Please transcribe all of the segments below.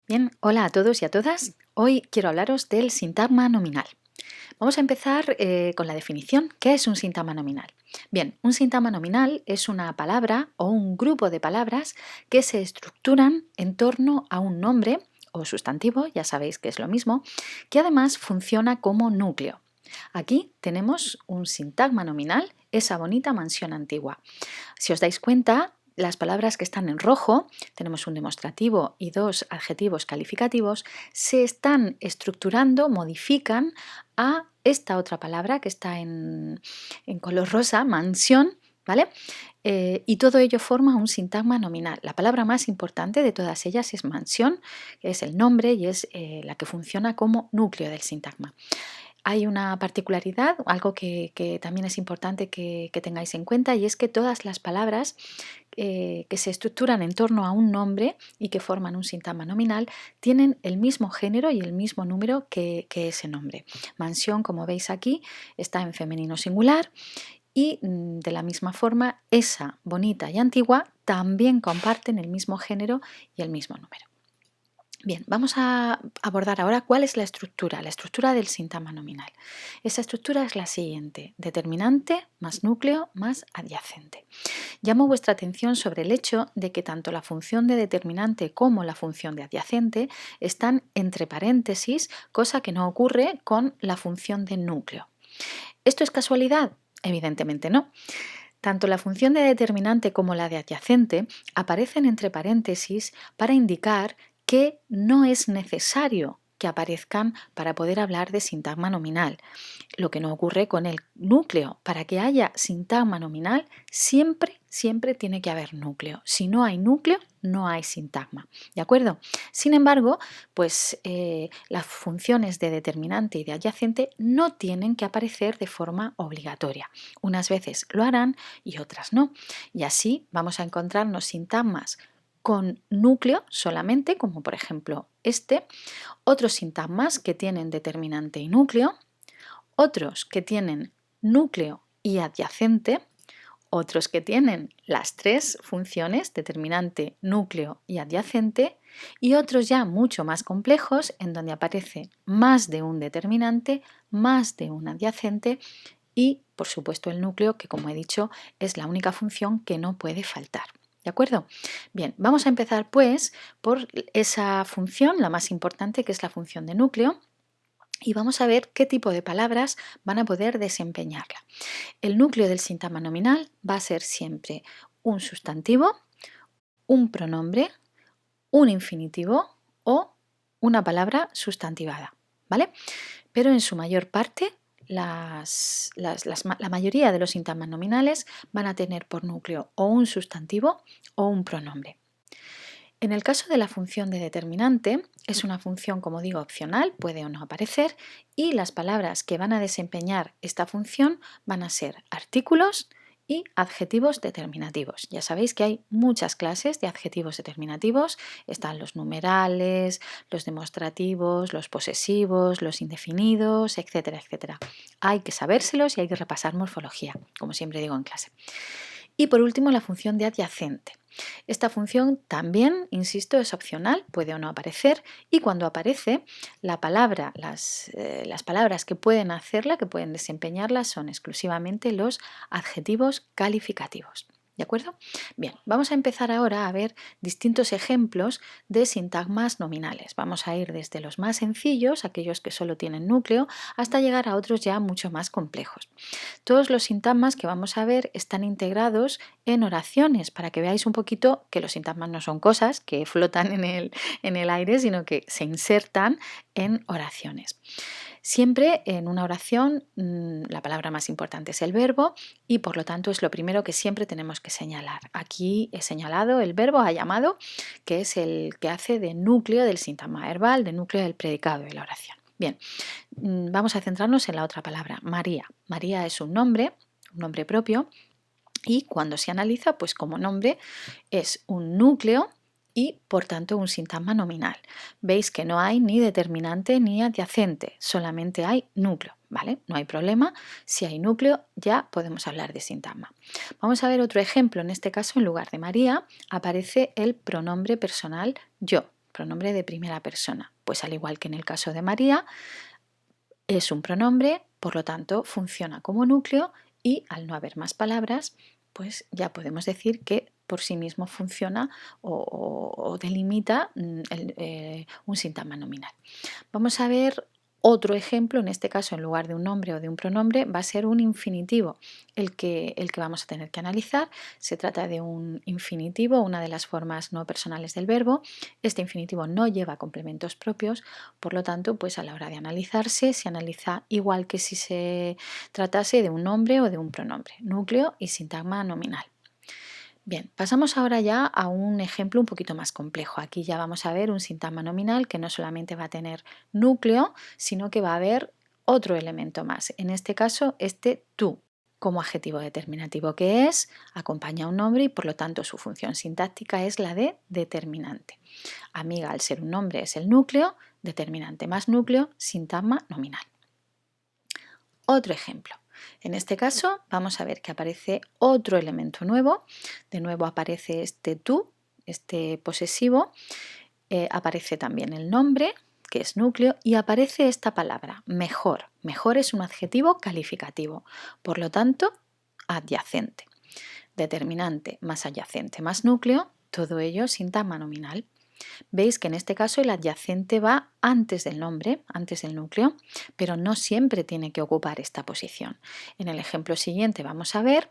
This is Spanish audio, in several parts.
Bien, hola a todos y a todas. Hoy quiero hablaros del sintagma nominal. Vamos a empezar con la definición. ¿Qué es un sintagma nominal? Bien, un sintagma nominal es una palabra o un grupo de palabras que se estructuran en torno a un nombre o sustantivo, ya sabéis que es lo mismo, que además funciona como núcleo. Aquí tenemos un sintagma nominal, esa bonita mansión antigua. Si os dais cuenta, las palabras que están en rojo, tenemos un demostrativo y dos adjetivos calificativos, se están estructurando, modifican a esta otra palabra que está en color rosa, mansión, ¿vale? Y todo ello forma un sintagma nominal. La palabra más importante de todas ellas es mansión, que es el nombre y es la que funciona como núcleo del sintagma. Hay una particularidad, algo que también es importante que tengáis en cuenta, y es que todas las palabras que se estructuran en torno a un nombre y que forman un sintagma nominal tienen el mismo género y el mismo número que ese nombre. Mansión, como veis aquí, está en femenino singular y de la misma forma esa bonita y antigua también comparten el mismo género y el mismo número. Bien, vamos a abordar ahora cuál es la estructura del sintagma nominal. Esa estructura es la siguiente: determinante más núcleo más adyacente. Llamo vuestra atención sobre el hecho de que tanto la función de determinante como la función de adyacente están entre paréntesis, cosa que no ocurre con la función de núcleo. ¿Esto es casualidad? Evidentemente no. Tanto la función de determinante como la de adyacente aparecen entre paréntesis para indicar que no es necesario que aparezcan para poder hablar de sintagma nominal, lo que no ocurre con el núcleo. Para que haya sintagma nominal siempre tiene que haber núcleo. Si no hay núcleo, no hay sintagma, ¿de acuerdo? Sin embargo, pues las funciones de determinante y de adyacente no tienen que aparecer de forma obligatoria. Unas veces lo harán y otras no. Y así vamos a encontrarnos sintagmas con núcleo solamente, como por ejemplo este, otros sintagmas que tienen determinante y núcleo, otros que tienen núcleo y adyacente, otros que tienen las tres funciones, determinante, núcleo y adyacente, y otros ya mucho más complejos en donde aparece más de un determinante, más de un adyacente y, por supuesto, el núcleo, que como he dicho es la única función que no puede faltar. ¿De acuerdo? Bien, vamos a empezar pues por esa función, la más importante, que es la función de núcleo, y vamos a ver qué tipo de palabras van a poder desempeñarla. El núcleo del sintagma nominal va a ser siempre un sustantivo, un pronombre, un infinitivo o una palabra sustantivada, ¿vale? Pero en su mayor parte la mayoría de los sintagmas nominales van a tener por núcleo o un sustantivo o un pronombre. En el caso de la función de determinante, es una función, como digo, opcional, puede o no aparecer, y las palabras que van a desempeñar esta función van a ser artículos y adjetivos determinativos. Ya sabéis que hay muchas clases de adjetivos determinativos, están los numerales, los demostrativos, los posesivos, los indefinidos, etcétera, etcétera. Hay que sabérselos y hay que repasar morfología, como siempre digo en clase. Y por último, la función de adyacente. Esta función también, insisto, es opcional, puede o no aparecer, y cuando aparece, las palabras que pueden hacerla, que pueden desempeñarla, son exclusivamente los adjetivos calificativos. ¿De acuerdo? Bien, vamos a empezar ahora a ver distintos ejemplos de sintagmas nominales. Vamos a ir desde los más sencillos, aquellos que solo tienen núcleo, hasta llegar a otros ya mucho más complejos. Todos los sintagmas que vamos a ver están integrados en oraciones, para que veáis un poquito que los sintagmas no son cosas que flotan en el aire, sino que se insertan en oraciones. Siempre en una oración la palabra más importante es el verbo y por lo tanto es lo primero que siempre tenemos que señalar. Aquí he señalado el verbo ha llamado, que es el que hace de núcleo del sintagma verbal, de núcleo del predicado de la oración. Bien, vamos a centrarnos en la otra palabra, María. María es un nombre propio, y cuando se analiza, pues como nombre es un núcleo y por tanto un sintagma nominal. Veis que no hay ni determinante ni adyacente, solamente hay núcleo, ¿vale? No hay problema, si hay núcleo ya podemos hablar de sintagma. Vamos a ver otro ejemplo, en este caso en lugar de María aparece el pronombre personal yo. pronombre de primera persona. Pues al igual que en el caso de María, es un pronombre, por lo tanto funciona como núcleo y al no haber más palabras, pues ya podemos decir que por sí mismo funciona o delimita un sintagma nominal. Vamos a ver otro ejemplo, en este caso en lugar de un nombre o de un pronombre va a ser un infinitivo el que vamos a tener que analizar. Se trata de un infinitivo, una de las formas no personales del verbo. Este infinitivo no lleva complementos propios, por lo tanto, pues a la hora de analizarse se analiza igual que si se tratase de un nombre o de un pronombre, núcleo y sintagma nominal. Bien, pasamos ahora ya a un ejemplo un poquito más complejo. Aquí ya vamos a ver un sintagma nominal que no solamente va a tener núcleo, sino que va a haber otro elemento más. En este caso, este tú, como adjetivo determinativo que es, acompaña a un nombre y por lo tanto su función sintáctica es la de determinante. Amiga, al ser un nombre, es el núcleo, determinante más núcleo, sintagma nominal. Otro ejemplo. En este caso vamos a ver que aparece otro elemento nuevo. De nuevo aparece este tú, este posesivo. Aparece también el nombre, que es núcleo, y aparece esta palabra, mejor. Mejor es un adjetivo calificativo, por lo tanto, adyacente. Determinante más adyacente más núcleo, todo ello sintagma nominal. Veis que en este caso el adyacente va antes del nombre, antes del núcleo, pero no siempre tiene que ocupar esta posición. En el ejemplo siguiente vamos a ver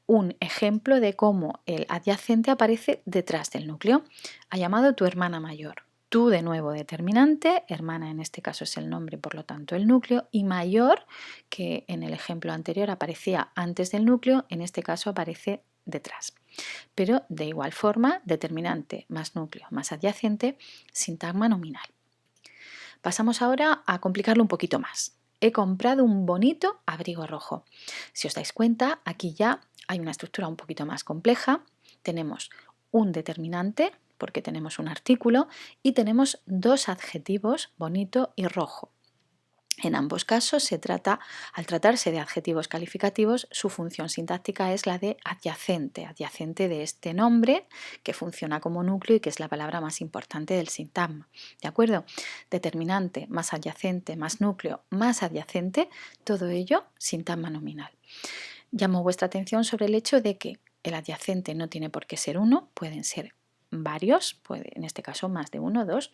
un ejemplo de cómo el adyacente aparece detrás del núcleo. Ha llamado tu hermana mayor. Tú de nuevo determinante, hermana en este caso es el nombre, por lo tanto el núcleo, y mayor, que en el ejemplo anterior aparecía antes del núcleo, en este caso aparece detrás. Pero de igual forma, determinante más núcleo más adyacente, sintagma nominal. Pasamos ahora a complicarlo un poquito más. He comprado un bonito abrigo rojo. Si os dais cuenta, aquí ya hay una estructura un poquito más compleja. Tenemos un determinante, porque tenemos un artículo, y tenemos dos adjetivos, bonito y rojo. En ambos casos al tratarse de adjetivos calificativos, su función sintáctica es la de adyacente, adyacente de este nombre que funciona como núcleo y que es la palabra más importante del sintagma. ¿De acuerdo? Determinante más adyacente más núcleo más adyacente, todo ello sintagma nominal. Llamo vuestra atención sobre el hecho de que el adyacente no tiene por qué ser uno, pueden ser varios, en este caso más de uno, dos.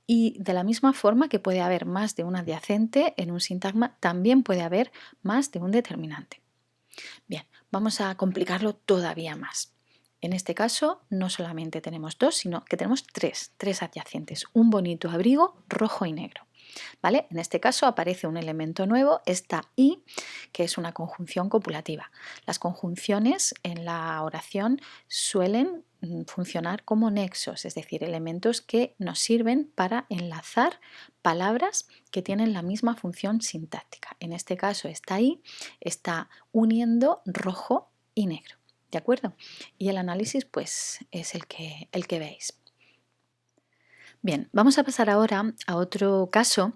Y de la misma forma que puede haber más de un adyacente en un sintagma, también puede haber más de un determinante. Bien, vamos a complicarlo todavía más. En este caso, no solamente tenemos dos, sino que tenemos tres adyacentes. Un bonito abrigo rojo y negro. ¿Vale? En este caso aparece un elemento nuevo, esta y, que es una conjunción copulativa. Las conjunciones en la oración suelen funcionar como nexos, es decir, elementos que nos sirven para enlazar palabras que tienen la misma función sintáctica. En este caso, esta y está uniendo rojo y negro. ¿De acuerdo? Y el análisis pues es el que veis. Bien, vamos a pasar ahora a otro caso.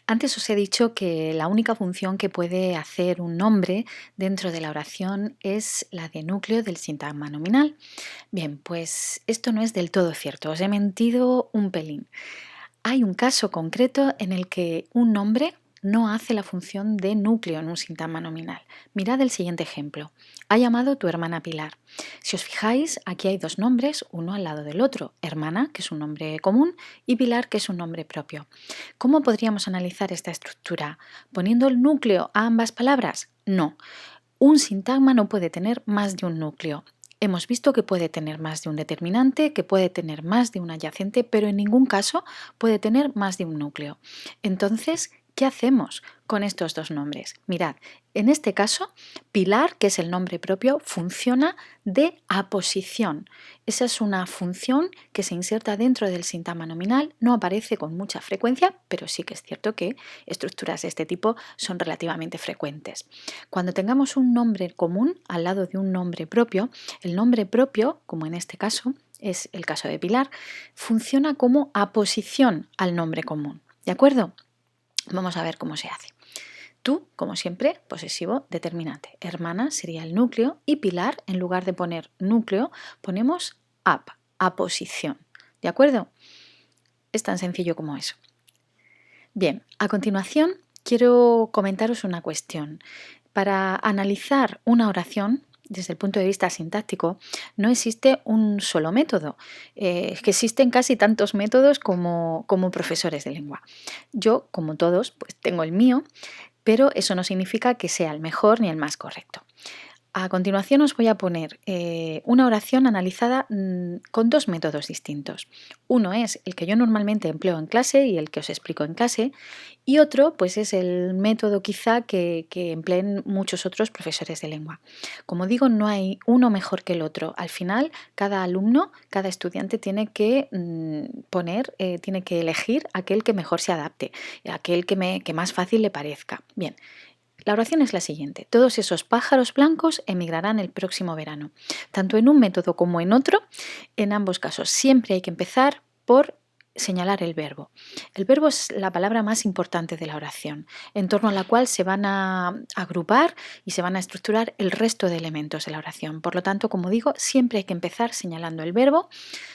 Antes os he dicho que la única función que puede hacer un nombre dentro de la oración es la de núcleo del sintagma nominal. Bien, pues esto no es del todo cierto, os he mentido un pelín. Hay un caso concreto en el que un nombre no hace la función de núcleo en un sintagma nominal. Mirad el siguiente ejemplo. Ha llamado tu hermana Pilar. Si os fijáis, aquí hay dos nombres, uno al lado del otro. Hermana, que es un nombre común, y Pilar, que es un nombre propio. ¿Cómo podríamos analizar esta estructura? ¿Poniendo el núcleo a ambas palabras? No. Un sintagma no puede tener más de un núcleo. Hemos visto que puede tener más de un determinante, que puede tener más de un adyacente, pero en ningún caso puede tener más de un núcleo. Entonces, ¿qué hacemos con estos dos nombres? Mirad, en este caso, Pilar, que es el nombre propio, funciona de aposición. Esa es una función que se inserta dentro del sintagma nominal, no aparece con mucha frecuencia, pero sí que es cierto que estructuras de este tipo son relativamente frecuentes. Cuando tengamos un nombre común al lado de un nombre propio, el nombre propio, como en este caso, es el caso de Pilar, funciona como aposición al nombre común. ¿De acuerdo? Vamos a ver cómo se hace. Tú, como siempre, posesivo determinante. Hermana sería el núcleo y Pilar, en lugar de poner núcleo, ponemos aposición. ¿De acuerdo? Es tan sencillo como eso. Bien, a continuación quiero comentaros una cuestión. Para analizar una oración, desde el punto de vista sintáctico, no existe un solo método, que existen casi tantos métodos como profesores de lengua. Yo, como todos, pues tengo el mío, pero eso no significa que sea el mejor ni el más correcto. A continuación os voy a poner una oración analizada con dos métodos distintos. Uno es el que yo normalmente empleo en clase y el que os explico en clase, y otro pues es el método quizá que empleen muchos otros profesores de lengua. Como digo, no hay uno mejor que el otro. Al final, cada alumno, cada estudiante tiene que tiene que elegir aquel que mejor se adapte, aquel que más fácil le parezca. Bien. La oración es la siguiente. Todos esos pájaros blancos emigrarán el próximo verano. Tanto en un método como en otro, en ambos casos siempre hay que empezar por señalar el verbo. El verbo es la palabra más importante de la oración, en torno a la cual se van a agrupar y se van a estructurar el resto de elementos de la oración. Por lo tanto, como digo, siempre hay que empezar señalando el verbo,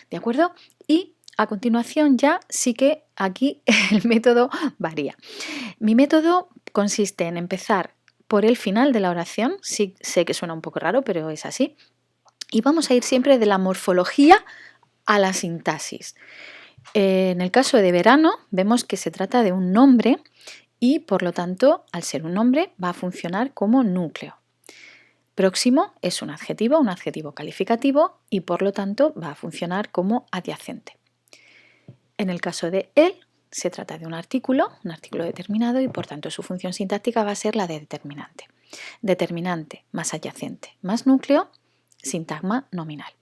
¿de acuerdo? Y a continuación ya sí que aquí el método varía. Mi método consiste en empezar por el final de la oración, sí sé que suena un poco raro, pero es así, y vamos a ir siempre de la morfología a la sintaxis. En el caso de verano vemos que se trata de un nombre y por lo tanto, al ser un nombre, va a funcionar como núcleo. Próximo es un adjetivo calificativo y por lo tanto va a funcionar como adyacente. En el caso de él, se trata de un artículo determinado y por tanto su función sintáctica va a ser la de determinante. Determinante más adyacente más núcleo, sintagma nominal.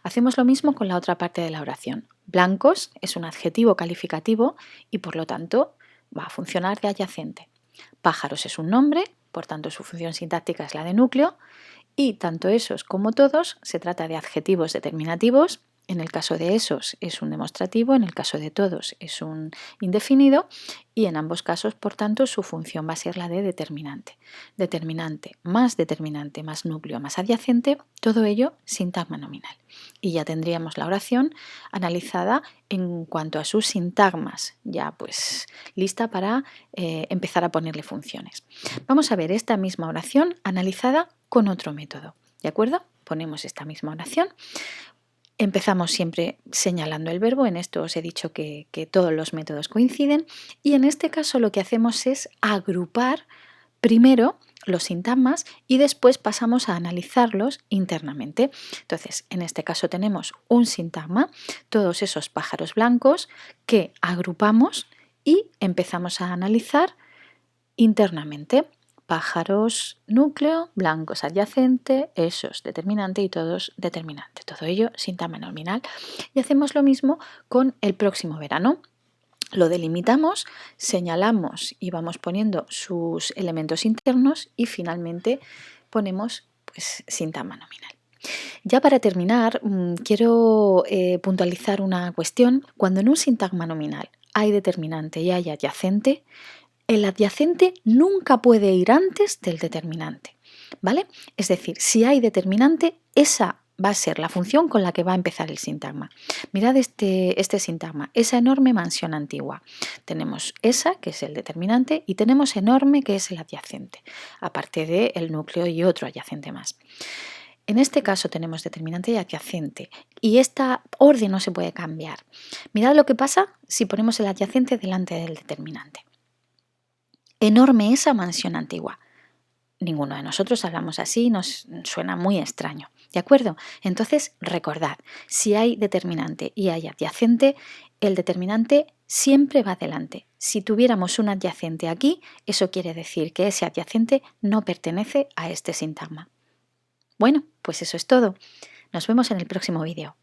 Hacemos lo mismo con la otra parte de la oración. Blancos es un adjetivo calificativo y por lo tanto va a funcionar de adyacente. Pájaros es un nombre, por tanto su función sintáctica es la de núcleo y tanto esos como todos se trata de adjetivos determinativos. En el caso de esos es un demostrativo, en el caso de todos es un indefinido y en ambos casos, por tanto, su función va a ser la de determinante. Determinante más núcleo más adyacente, todo ello sintagma nominal. Y ya tendríamos la oración analizada en cuanto a sus sintagmas, ya pues lista para empezar a ponerle funciones. Vamos a ver esta misma oración analizada con otro método, ¿de acuerdo? Ponemos esta misma oración. Empezamos siempre señalando el verbo, en esto os he dicho que todos los métodos coinciden y en este caso lo que hacemos es agrupar primero los sintagmas y después pasamos a analizarlos internamente. Entonces, en este caso tenemos un sintagma, todos esos pájaros blancos que agrupamos y empezamos a analizar internamente. Pájaros núcleo, blancos adyacente, esos determinante y todos determinante. Todo ello sintagma nominal. Y hacemos lo mismo con el próximo verano. Lo delimitamos, señalamos y vamos poniendo sus elementos internos y finalmente ponemos pues, sintagma nominal. Ya para terminar, quiero puntualizar una cuestión. Cuando en un sintagma nominal hay determinante y hay adyacente, el adyacente nunca puede ir antes del determinante, ¿vale? Es decir, si hay determinante, esa va a ser la función con la que va a empezar el sintagma. Mirad este sintagma, esa enorme mansión antigua. Tenemos esa, que es el determinante, y tenemos enorme, que es el adyacente, aparte del núcleo y otro adyacente más. En este caso tenemos determinante y adyacente, y esta orden no se puede cambiar. Mirad lo que pasa si ponemos el adyacente delante del determinante. Enorme esa mansión antigua. Ninguno de nosotros hablamos así, nos suena muy extraño, ¿de acuerdo? Entonces, recordad, si hay determinante y hay adyacente, el determinante siempre va adelante. Si tuviéramos un adyacente aquí, eso quiere decir que ese adyacente no pertenece a este sintagma. Bueno, pues eso es todo. Nos vemos en el próximo vídeo.